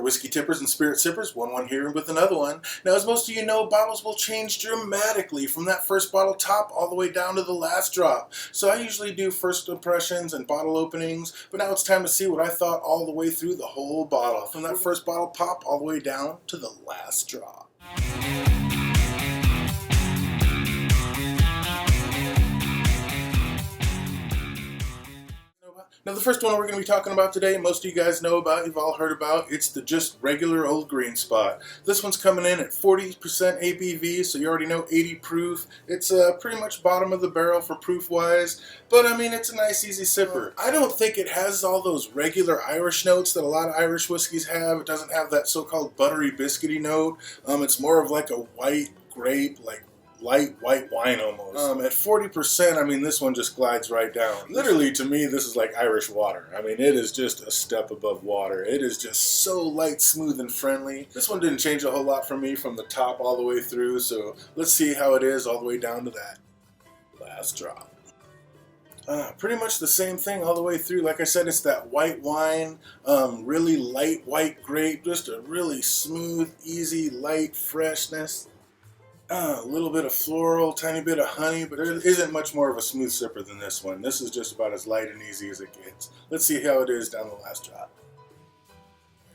whiskey tippers and spirit sippers, one here with another one. Now, as most of you know, bottles will change dramatically from that first bottle top all the way down to the last drop. So I usually do first impressions and bottle openings, but now it's time to see what I thought all the way through the whole bottle, from that first bottle pop all the way down to the last drop. Now, the first one we're going to be talking about today, most of you guys know about, you've all heard about, it's the just regular old green spot. This one's coming in at 40% ABV, so you already know 80 proof. It's pretty much bottom of the barrel for proof-wise, but I mean, it's a nice, easy sipper. I don't think it has all those regular Irish notes that a lot of Irish whiskeys have. It doesn't have that so-called buttery, biscuity note. It's more of like a white grape, like light white wine almost. At 40%, I mean, this one just glides right down. Literally, to me, this is like Irish water. I mean, it is just a step above water. It is just so light, smooth, and friendly. This one didn't change a whole lot for me from the top all the way through, so let's see how it is all the way down to that last drop. Pretty much the same thing all the way through. Like I said, it's that white wine, really light white grape, just a really smooth, easy, light freshness. A little bit of floral, tiny bit of honey, but there isn't much more of a smooth sipper than this one. This is just about as light and easy as it gets. Let's see how it is down the last drop.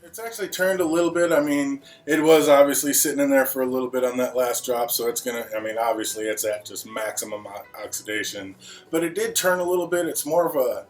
It's actually turned a little bit. I mean, it was obviously sitting in there for a little bit on that last drop, so it's gonna, I mean, obviously it's at just maximum oxidation. But it did turn a little bit. It's more of a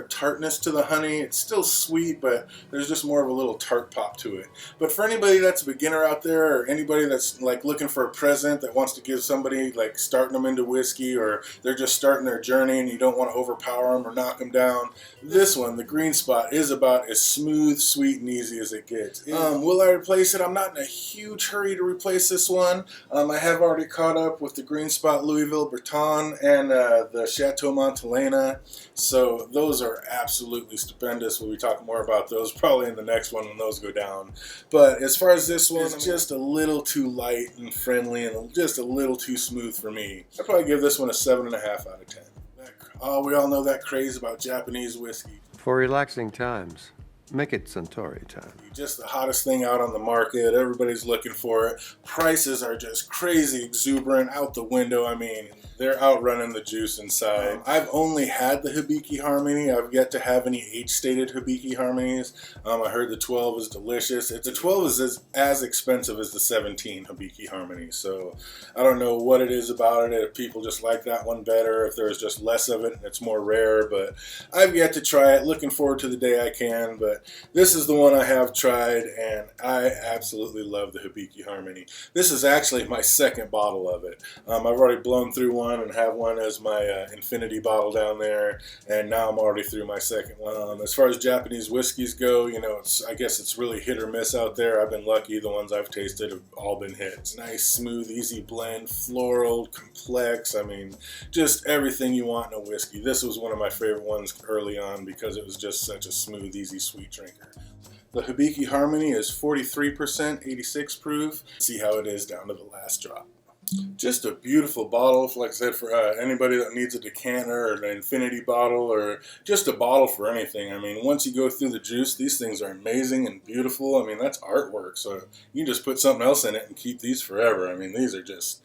tartness to the honey. It's still sweet, but there's just more of a little tart pop to it. But for anybody that's a beginner out there, or anybody that's like looking for a present that wants to give somebody, like starting them into whiskey, or they're just starting their journey and you don't want to overpower them or knock them down, this one, the green spot, is about as smooth, sweet, and easy as it gets. Will I replace it? I'm not in a huge hurry to replace this one. I have already caught up with the green spot Louisville Breton and the Chateau Montelena, so those are absolutely stupendous. We'll be talking more about those probably in the next one when those go down. But as far as this one, it's just a little too light and friendly and just a little too smooth for me. I'd probably give this one a 7.5 out of 10. We all know that craze about Japanese whiskey. For relaxing times, make it Suntory time. Just the hottest thing out on the market. Everybody's looking for it. Prices are just crazy exuberant, out the window. I mean, they're outrunning the juice inside. I've only had the Hibiki Harmony. I've yet to have any age-stated Hibiki Harmonies. I heard the 12 is delicious. The 12 is as expensive as the 17 Hibiki Harmony. So I don't know what it is about it. If people just like that one better, if there's just less of it and it's more rare. But I've yet to try it. Looking forward to the day I can. But this is the one I have tried, and I absolutely love the Hibiki Harmony. This is actually my second bottle of it. I've already blown through one and have one as my infinity bottle down there, and now I'm already through my second one. As far as Japanese whiskeys go, you know, I guess it's really hit or miss out there. I've been lucky. The ones I've tasted have all been hits. Nice, smooth, easy blend, floral, complex. I mean, just everything you want in a whiskey. This was one of my favorite ones early on because it was just such a smooth, easy, sweet drinker. The Hibiki Harmony is 43%, 86 proof. See how it is down to the last drop. Just a beautiful bottle, like I said, for anybody that needs a decanter or an infinity bottle or just a bottle for anything. I mean, once you go through the juice, these things are amazing and beautiful. I mean, that's artwork, so you can just put something else in it and keep these forever. I mean, these are just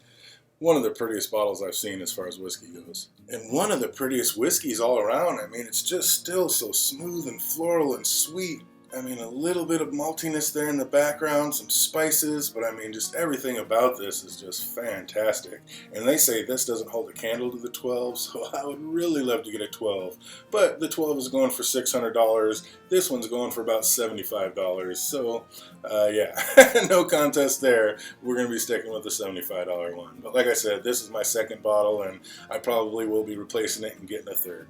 one of the prettiest bottles I've seen as far as whiskey goes. And one of the prettiest whiskeys all around. I mean, it's just still so smooth and floral and sweet. I mean, a little bit of maltiness there in the background, some spices, but I mean, just everything about this is just fantastic. And they say this doesn't hold a candle to the 12, so I would really love to get a 12. But the 12 is going for $600. This one's going for about $75. So, yeah, no contest there. We're going to be sticking with the $75 one. But like I said, this is my second bottle, and I probably will be replacing it and getting a third.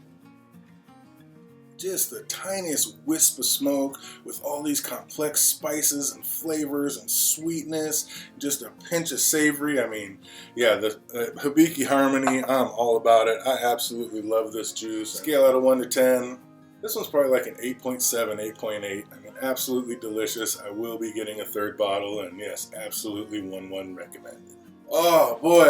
Just the tiniest wisp of smoke with all these complex spices and flavors and sweetness, just a pinch of savory. I mean, yeah, the Hibiki Harmony, I'm all about it. I absolutely love this juice. Scale out of 1 to 10. This one's probably like an 8.7, 8.8. I mean, absolutely delicious. I will be getting a third bottle, and yes, absolutely 1-1 recommended. Oh boy,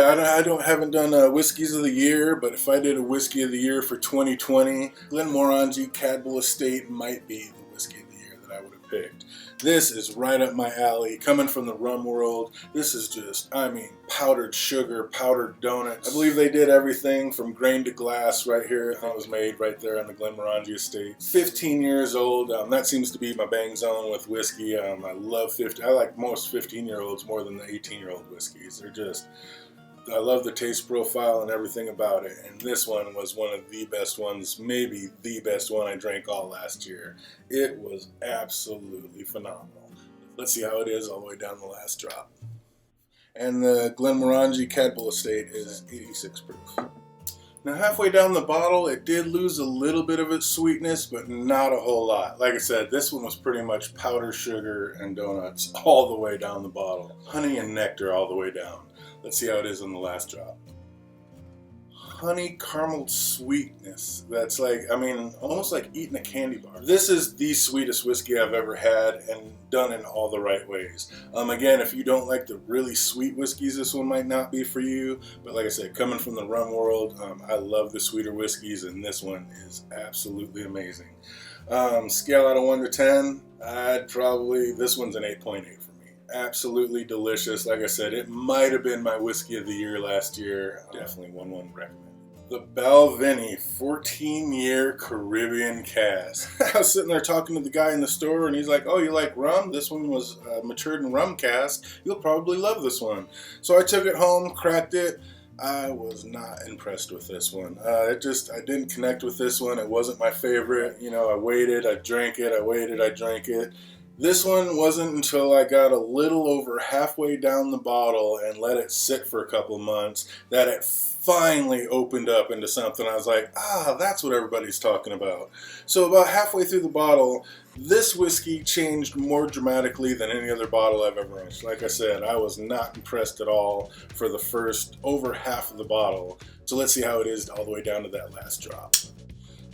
haven't done Whiskeys of the Year, but if I did a Whiskey of the Year for 2020, Glenmorangie Cadwell Estate might be the Whiskey of the Year that I would have picked. This is right up my alley, coming from the rum world. This is just, I mean, powdered sugar, powdered donuts. I believe they did everything from grain to glass right here. It was made right there on the Glenmorangie estate. 15 years old. That seems to be my bang zone with whiskey. I love I like most 15-year-olds more than the 18-year-old whiskeys. They're just, I love the taste profile and everything about it, and this one was one of the best ones, maybe the best one I drank all last year. It was absolutely phenomenal. Let's see how it is all the way down the last drop. And the Glenmorangie Cadbull Estate is 86 proof. Now halfway down the bottle, it did lose a little bit of its sweetness, but not a whole lot. Like I said, this one was pretty much powdered sugar and donuts all the way down the bottle. Honey and nectar all the way down. Let's see how it is on the last drop. Honey caramel sweetness. That's like, I mean, almost like eating a candy bar. This is the sweetest whiskey I've ever had, and done in all the right ways. Again, if you don't like the really sweet whiskeys, this one might not be for you. But like I said, coming from the rum world, I love the sweeter whiskeys, and this one is absolutely amazing. Scale out of 1 to 10, this one's an 8.8 for me. Absolutely delicious. Like I said, it might have been my whiskey of the year last year. Definitely one recommend. The Balvenie 14-year Caribbean cask. I was sitting there talking to the guy in the store, and he's like, "Oh, you like rum? This one was matured in rum cask. You'll probably love this one." So I took it home, cracked it. I was not impressed with this one. I didn't connect with this one. It wasn't my favorite. You know, I waited, I drank it, I waited, I drank it. This one wasn't until I got a little over halfway down the bottle and let it sit for a couple of months that it finally opened up into something. I was like, that's what everybody's talking about. So about halfway through the bottle, this whiskey changed more dramatically than any other bottle I've ever owned. Like I said, I was not impressed at all for the first over half of the bottle. So let's see how it is all the way down to that last drop.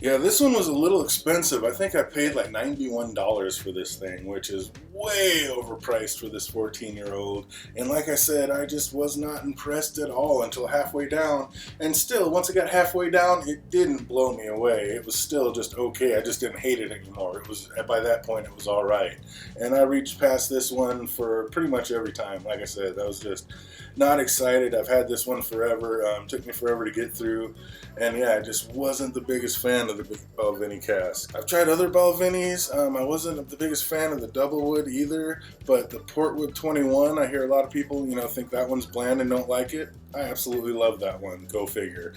Yeah, this one was a little expensive. I think I paid like $91 for this thing, which is way overpriced for this 14-year-old. And like I said, I just was not impressed at all until halfway down. And still, once I got halfway down, it didn't blow me away. It was still just okay. I just didn't hate it anymore. It was, by that point, it was all right. And I reached past this one for pretty much every time. Like I said, I was just not excited. I've had this one forever. Took me forever to get through. And yeah, I just wasn't the biggest fan of the Balvenie cask. I've tried other Balvenies. I wasn't the biggest fan of the Doublewood either, but the Portwood 21, I hear a lot of people, think that one's bland and don't like it. I absolutely love that one. Go figure.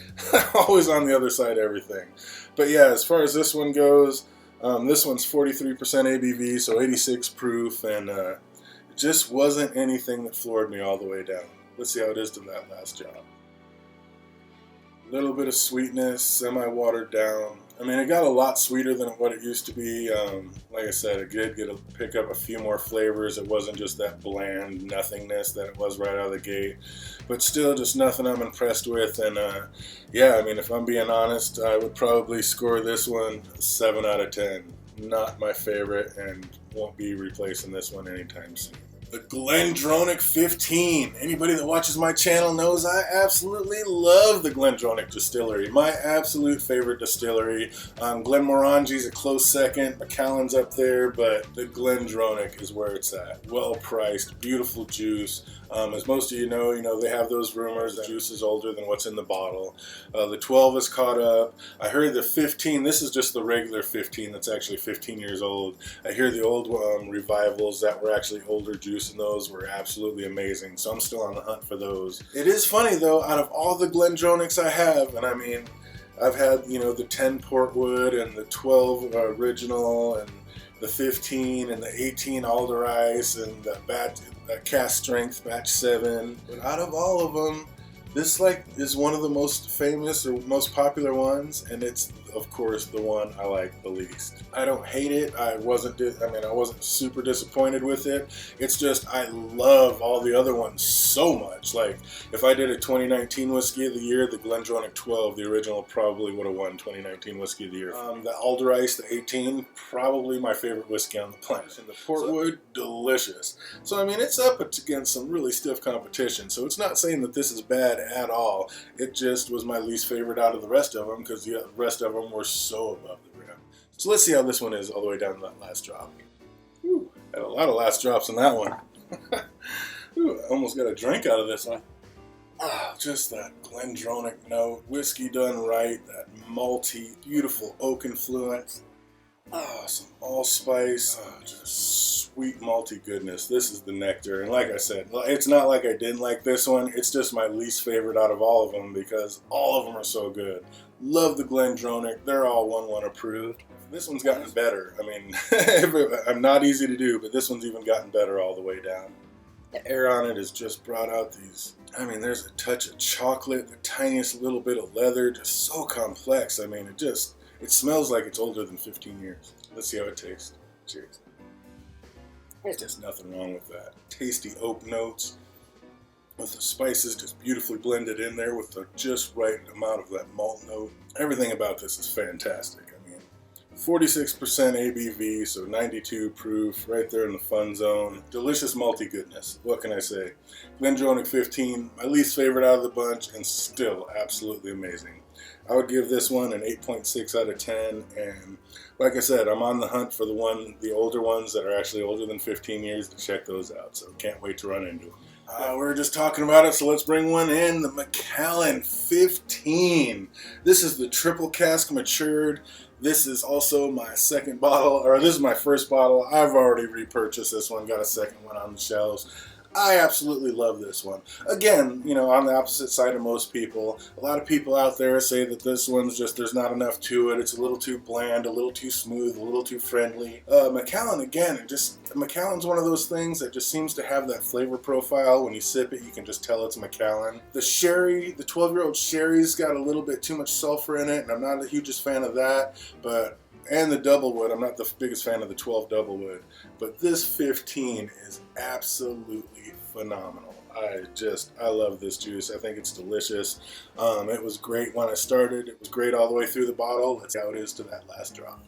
Always on the other side of everything. But yeah, as far as this one goes, this one's 43% ABV, so 86 proof, and it just wasn't anything that floored me all the way down. Let's see how it is to that last job. Little bit of sweetness, semi-watered down. I mean, it got a lot sweeter than what it used to be. Like I said, it did pick up a few more flavors. It wasn't just that bland nothingness that it was right out of the gate. But still, just nothing I'm impressed with. And yeah, I mean, if I'm being honest, I would probably score this one a 7 out of 10. Not my favorite, and won't be replacing this one anytime soon. The GlenDronach 15. Anybody that watches my channel knows I absolutely love the GlenDronach distillery. My absolute favorite distillery. Glenmorangie's a close second. Macallan's up there, but the GlenDronach is where it's at. Well priced, beautiful juice. As most of you know, they have those rumors that juice is older than what's in the bottle. The 12 is caught up. I heard the 15, this is just the regular 15 that's actually 15 years old. I hear the old revivals that were actually older juice, and those were absolutely amazing. So I'm still on the hunt for those. It is funny though, out of all the GlenDronachs I have, and I mean, I've had, the 10 Portwood and the 12 original and the 15 and the 18 Alder Ice and the cast strength batch 7. But out of all of them, this is one of the most famous or most popular ones, and it's of course the one I like the least. I don't hate it. I wasn't super disappointed with it. It's just I love all the other ones so much. Like if I did a 2019 Whiskey of the Year, the GlenDronach 12, the original, probably would have won 2019 Whiskey of the Year. The Alder Ice, the 18, probably my favorite whiskey on the planet. And the Portwood, delicious. So I mean, it's up against some really stiff competition. So it's not saying that this is bad at all. It just was my least favorite out of the rest of them, because the rest of them were so above the rim. So let's see how this one is all the way down to that last drop. Whew. Had a lot of last drops in that one. Ooh, I almost got a drink out of this one. Ah, just that glendronic note, whiskey done right, that malty, beautiful oak influence. Ah, some allspice, just sweet malty goodness. This is the nectar, and like I said, it's not like I didn't like this one. It's just my least favorite out of all of them because all of them are so good. Love the glendronic. They're all 1-1 approved. This one's gotten better. I mean, I'm not easy to do, but this one's even gotten better all the way down. The air on it has just brought out these, I mean, there's a touch of chocolate, the tiniest little bit of leather, just so complex. I mean, it smells like it's older than 15 years. Let's see how it tastes. Cheers. There's just nothing wrong with that. Tasty oak notes with the spices just beautifully blended in there with the just right amount of that malt note. Everything about this is fantastic. 46% ABV, so 92 proof, right there in the fun zone. Delicious malty goodness. What can I say? glendronic 15, my least favorite out of the bunch, and still absolutely amazing. I would give this one an 8.6 out of 10, and like I said, I'm on the hunt for the older ones that are actually older than 15 years to check those out, so can't wait to run into them. We're just talking about it, so let's bring one in. The Macallan 15. This is the triple cask matured. This is also my second bottle, or this is my first bottle. I've already repurchased this one, got a second one on the shelves. I absolutely love this one. Again, you know, on the opposite side of most people, a lot of people out there say that this one's just, there's not enough to it. It's a little too bland, a little too smooth, a little too friendly. Macallan, again, Macallan's one of those things that just seems to have that flavor profile. When you sip it, you can just tell it's Macallan. The sherry, the 12-year-old sherry's got a little bit too much sulfur in it, and I'm not the hugest fan of that, and the doublewood, I'm not the biggest fan of the 12 doublewood, but this 15 is absolutely phenomenal. I love this juice. I think it's delicious. It was great when I started. It was great all the way through the bottle. Let's see how it is to that last drop.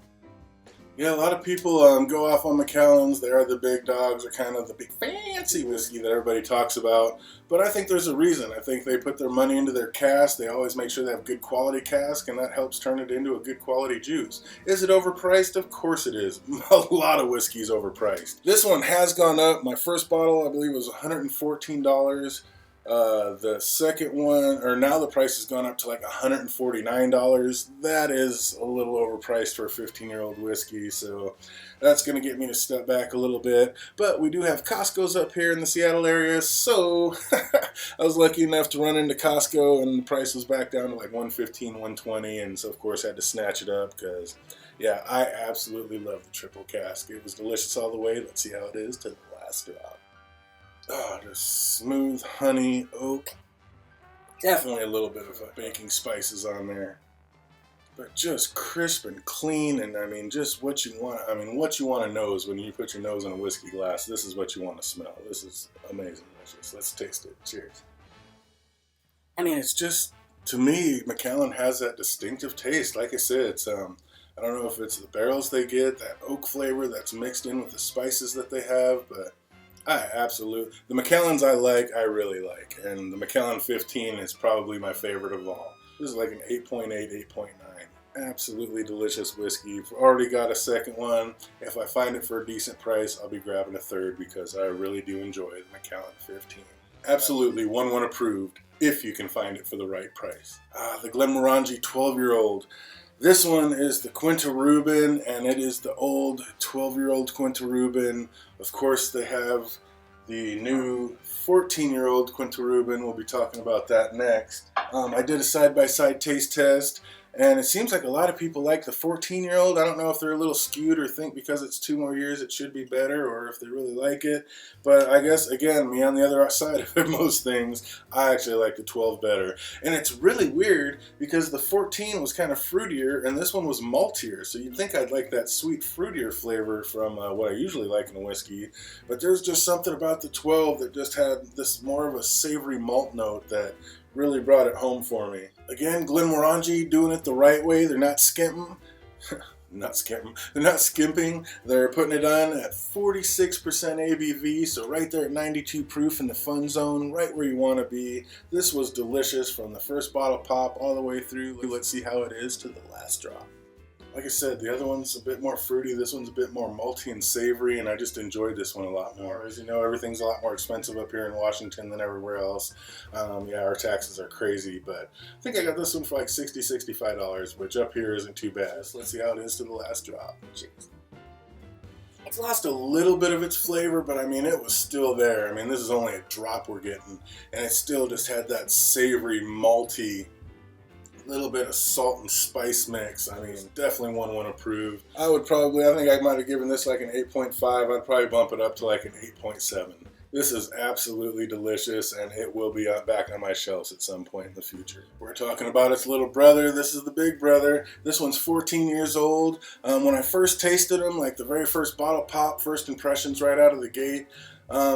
Yeah, a lot of people go off on Macallans. They are the big dogs, or kind of the big fancy whiskey that everybody talks about. But I think there's a reason. I think they put their money into their cask. They always make sure they have good quality cask, and that helps turn it into a good quality juice. Is it overpriced? Of course it is. A lot of whiskey is overpriced. This one has gone up. My first bottle, I believe, was $114. The second one, or now the price has gone up to like $149. That is a little overpriced for a 15-year-old whiskey, so that's going to get me to step back a little bit. But we do have Costco's up here in the Seattle area, so I was lucky enough to run into Costco, and the price was back down to like $115, $120, and so of course I had to snatch it up because, yeah, I absolutely love the triple cask. It was delicious all the way. Let's see how it is to the last drop. Oh, just smooth honey, oak. Definitely a little bit of baking spices on there. But just crisp and clean, and I mean, just what you want. I mean, what you want to nose when you put your nose in a whiskey glass. This is what you want to smell. This is amazing. Let's taste it. Cheers. I mean, it's just, to me, Macallan has that distinctive taste. Like I said, it's I don't know if it's the barrels they get, that oak flavor that's mixed in with the spices that they have, but the Macallans I really like, and the Macallan 15 is probably my favorite of all. This is like an 8.8, 8.9. Absolutely delicious whiskey. I've already got a second one. If I find it for a decent price, I'll be grabbing a third because I really do enjoy the Macallan 15. Absolutely 1-1 approved if you can find it for the right price. The Glenmorangie 12-year-old. This one is the Quinta Rubin, and it is the old 12-year-old Quinta Rubin. Of course, they have the new 14-year-old Quinta Rubin. We'll be talking about that next. I did a side-by-side taste test, and it seems like a lot of people like the 14-year-old. I don't know if they're a little skewed or think because it's 2 more years it should be better, or if they really like it. But I guess, again, me on the other side of most things, I actually like the 12 better. And it's really weird because the 14 was kind of fruitier, and this one was maltier. So you'd think I'd like that sweet, fruitier flavor from what I usually like in a whiskey. But there's just something about the 12 that just had this more of a savory malt note that really brought it home for me. Again, Glenmorangie doing it the right way. They're not skimping. They're not skimping. They're putting it on at 46% ABV, so right there at 92 proof in the fun zone, right where you want to be. This was delicious from the first bottle pop all the way through. Let's see how it is to the last drop. Like I said, the other one's a bit more fruity. This one's a bit more malty and savory, and I just enjoyed this one a lot more. As you know, everything's a lot more expensive up here in Washington than everywhere else. Yeah, our taxes are crazy, but I think I got this one for like $60, $65, which up here isn't too bad. So let's see how it is to the last drop. Cheers. It's lost a little bit of its flavor, but I mean, it was still there. I mean, this is only a drop we're getting, and it still just had that savory, malty, little bit of salt and spice mix. I mean, definitely one approved. I think I might have given this like an 8.5. I'd probably bump it up to like an 8.7. This is absolutely delicious, and it will be back on my shelves at some point in the future. We're talking about its little brother. This is the big brother. This one's 14 years old. When I first tasted them, like the very first bottle pop, first impressions right out of the gate,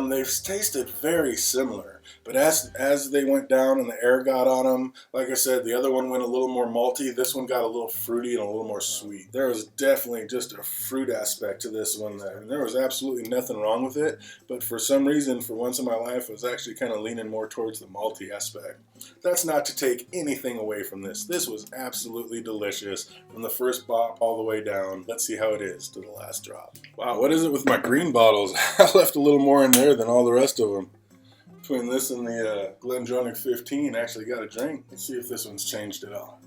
they've tasted very similar. But as they went down and the air got on them, like I said, the other one went a little more malty. This one got a little fruity and a little more sweet. There was definitely just a fruit aspect to this one there. And there was absolutely nothing wrong with it. But for some reason, for once in my life, I was actually kind of leaning more towards the malty aspect. That's not to take anything away from this. This was absolutely delicious from the first bop all the way down. Let's see how it is to the last drop. Wow, what is it with my green bottles? I left a little more in there than all the rest of them. Between this and the GlenDronach 15, I actually got a drink. Let's see if this one's changed at all.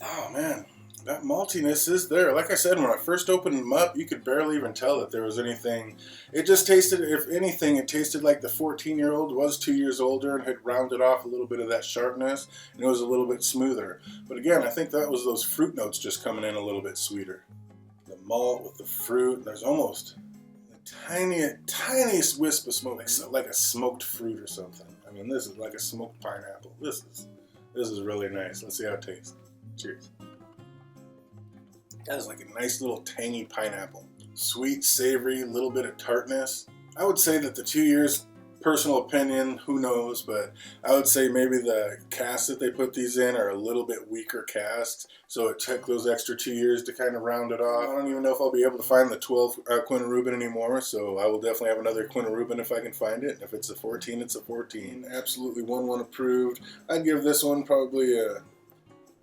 Oh man, that maltiness is there. Like I said, when I first opened them up, you could barely even tell that there was anything. It just tasted, if anything, it tasted like the 14-year-old was 2 years older and had rounded off a little bit of that sharpness, and it was a little bit smoother. But again, I think that was those fruit notes just coming in a little bit sweeter. The malt with the fruit, there's almost tiniest wisp of smoke, like a smoked fruit or something. I mean, this is like a smoked pineapple. This is really nice. Let's see how it tastes. Cheers. That is like a nice little tangy pineapple. Sweet, savory, little bit of tartness. I would say that the 2 years, personal opinion, who knows, but I would say maybe the casks that they put these in are a little bit weaker casks, so it took those extra 2 years to kind of round it off. I don't even know if I'll be able to find the 12 Quinta Rubin anymore, so I will definitely have another Quinta Rubin if I can find it. If it's a 14, it's a 14. Absolutely one approved. I'd give this one probably a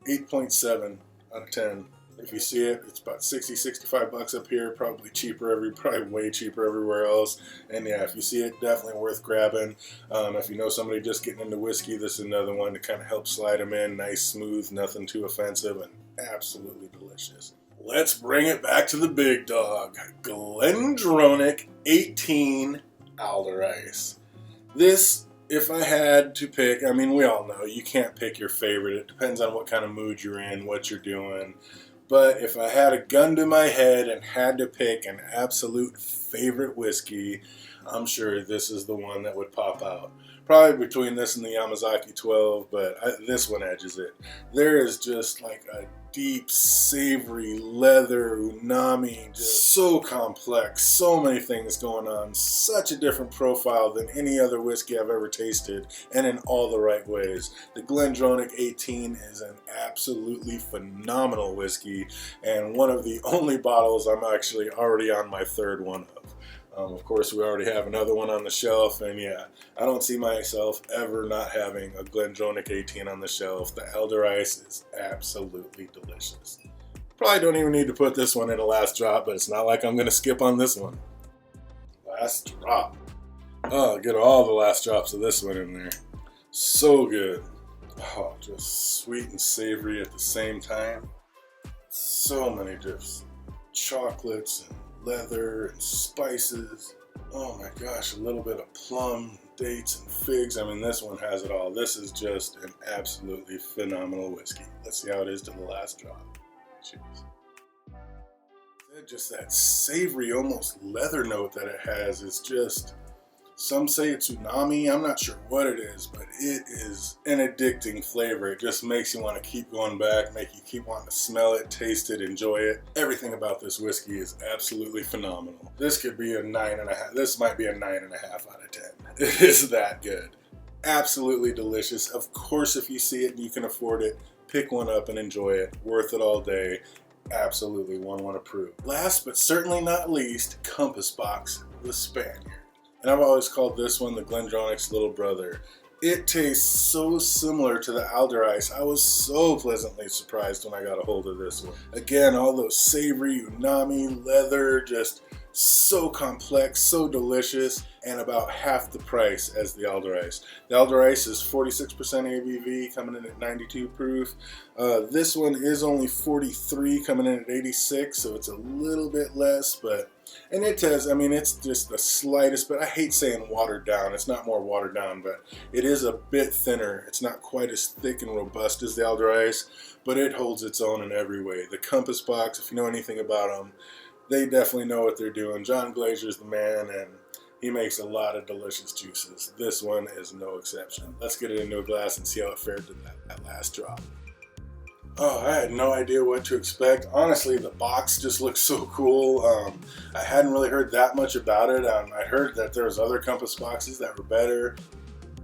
8.7 out of 10. If you see it, it's about 60, 65 bucks up here, probably way cheaper everywhere else. And yeah, if you see it, definitely worth grabbing. If you know somebody just getting into whiskey, this is another one to kind of help slide them in. Nice, smooth, nothing too offensive, and absolutely delicious. Let's bring it back to the big dog. GlenDronach 18 Alder Ice. This, if I had to pick, I mean, we all know you can't pick your favorite. It depends on what kind of mood you're in, what you're doing. But if I had a gun to my head and had to pick an absolute favorite whiskey, I'm sure this is the one that would pop out. Probably between this and the Yamazaki 12, but this one edges it. There is just like a deep, savory, leather, umami, just so complex, so many things going on, such a different profile than any other whiskey I've ever tasted, and in all the right ways. The GlenDronach 18 is an absolutely phenomenal whiskey, and one of the only bottles I'm actually already on my third one of. Of course, we already have another one on the shelf, and yeah, I don't see myself ever not having a GlenDronach 18 on the shelf. The Alder Ice is absolutely delicious. Probably don't even need to put this one in a last drop, but it's not like I'm going to skip on this one. Last drop. Oh, get all the last drops of this one in there. So good. Oh, just sweet and savory at the same time. So many just chocolates and leather and spices. Oh my gosh, a little bit of plum, dates, and figs. I mean, this one has it all. This is just an absolutely phenomenal whiskey. Let's see how it is to the last drop. Cheers. Just that savory, almost leather note that it has is just, some say it's umami. I'm not sure what it is, but it is an addicting flavor. It just makes you want to keep going back, make you keep wanting to smell it, taste it, enjoy it. Everything about this whiskey is absolutely phenomenal. This could be a 9.5. This might be a 9.5 out of 10. It is that good. Absolutely delicious. Of course, if you see it and you can afford it, pick one up and enjoy it. Worth it all day. Absolutely one approved. Last but certainly not least, Compass Box, the Spaniard. And I've always called this one the GlenDronach's little brother. It tastes so similar to the Alder-Ice. I was so pleasantly surprised when I got a hold of this one. Again, all those savory, umami, leather, just so complex, so delicious, and about half the price as the Alder-Ice. The Alder-Ice is 46% ABV, coming in at 92 proof. This one is only 43, coming in at 86, so it's a little bit less, but and it has, I mean, it's just the slightest, but I hate saying watered down. It's not more watered down, but it is a bit thinner. It's not quite as thick and robust as the Alder-Ice, but it holds its own in every way. The Compass Box, if you know anything about them, they definitely know what they're doing. John Glazer's the man, and he makes a lot of delicious juices. This one is no exception. Let's get it into a glass and see how it fared to that last drop. Oh, I had no idea what to expect. Honestly, the box just looks so cool. I hadn't really heard that much about it. I heard that there was other Compass boxes that were better.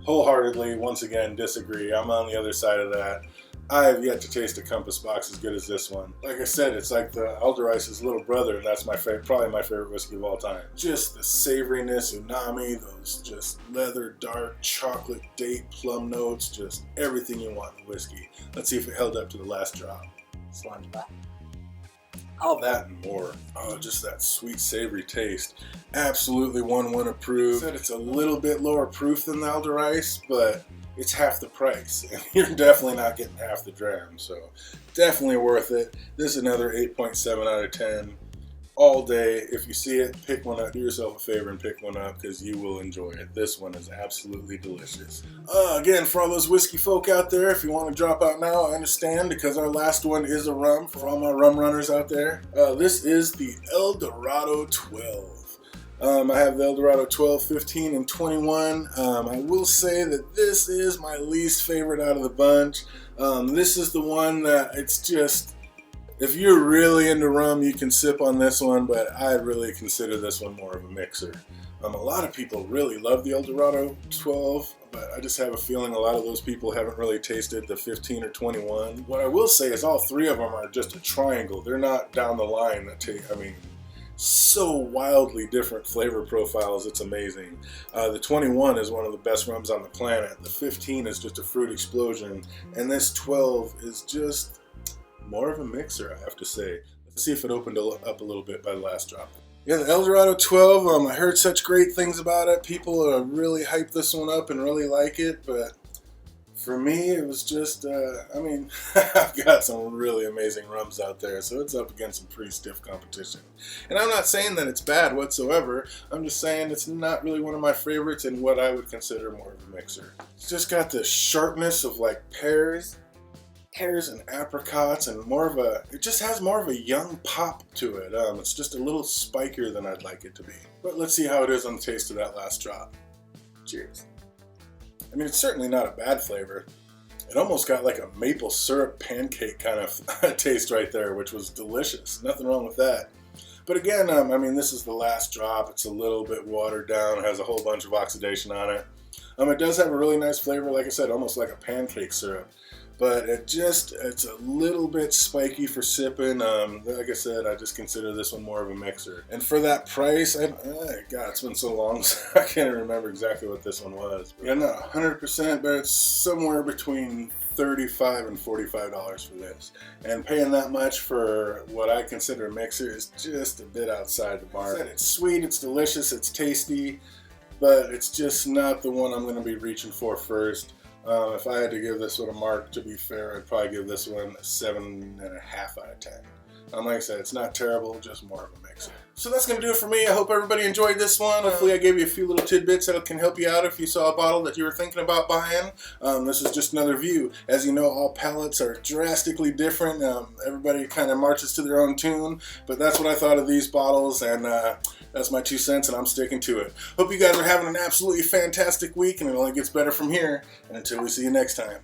Wholeheartedly, once again, disagree. I'm on the other side of that. I have yet to taste a Compass box as good as this one. Like I said, it's like the Alder-Ice's little brother, and that's my favorite, probably my favorite whiskey of all time. Just the savoriness, umami, those just leather, dark, chocolate, date, plum notes, just everything you want in whiskey. Let's see if it held up to the last drop. Slime back. All that and more. Oh, just that sweet, savory taste. Absolutely 1-1 approved. Said it's a little bit lower proof than the Alder-Ice, but it's half the price, and you're definitely not getting half the dram, so definitely worth it. This is another 8.7 out of 10. All day. If you see it, pick one up. Do yourself a favor and pick one up, because you will enjoy it. This one is absolutely delicious. Again, for all those whiskey folk out there, if you want to drop out now, I understand, because our last one is a rum. For all my rum runners out there, this is the El Dorado 12. I have the El Dorado 12, 15, and 21. I will say that this is my least favorite out of the bunch. This is the one that it's just, if you're really into rum, you can sip on this one, but I really consider this one more of a mixer. A lot of people really love the El Dorado 12, but I just have a feeling a lot of those people haven't really tasted the 15 or 21. What I will say is all three of them are just a triangle. They're not down the line that so wildly different flavor profiles, it's amazing. The 21 is one of the best rums on the planet. The 15 is just a fruit explosion, and this 12 is just more of a mixer, I have to say. Let's see if it opened up a little bit by the last drop. Yeah, the El Dorado 12, I heard such great things about it. People really hyped this one up and really like it, but for me, it was just, I've got some really amazing rums out there, so it's up against some pretty stiff competition. And I'm not saying that it's bad whatsoever. I'm just saying it's not really one of my favorites and what I would consider more of a mixer. It's just got the sharpness of like pears and apricots, and it just has more of a young pop to it. It's just a little spikier than I'd like it to be. But let's see how it is on the taste of that last drop. Cheers. I mean, it's certainly not a bad flavor. It almost got like a maple syrup pancake kind of taste right there, which was delicious. Nothing wrong with that. But again, this is the last drop. It's a little bit watered down. It has a whole bunch of oxidation on it. It does have a really nice flavor, like I said, almost like a pancake syrup. But it's a little bit spiky for sipping. Like I said, I just consider this one more of a mixer. And for that price, God, it's been so long, so I can't even remember exactly what this one was. But yeah, not 100%, but it's somewhere between $35 and $45 for this. And paying that much for what I consider a mixer is just a bit outside the mark. It's sweet, it's delicious, it's tasty, but it's just not the one I'm going to be reaching for first. If I had to give this one a mark, to be fair, I'd probably give this one a 7.5 out of 10. Like I said, it's not terrible, just more of a mixer. So that's going to do it for me. I hope everybody enjoyed this one. Hopefully I gave you a few little tidbits that can help you out if you saw a bottle that you were thinking about buying. This is just another view. As you know, all palates are drastically different. Everybody kind of marches to their own tune, but that's what I thought of these bottles, and that's my 2 cents, and I'm sticking to it. Hope you guys are having an absolutely fantastic week, and it only gets better from here. And until we see you next time.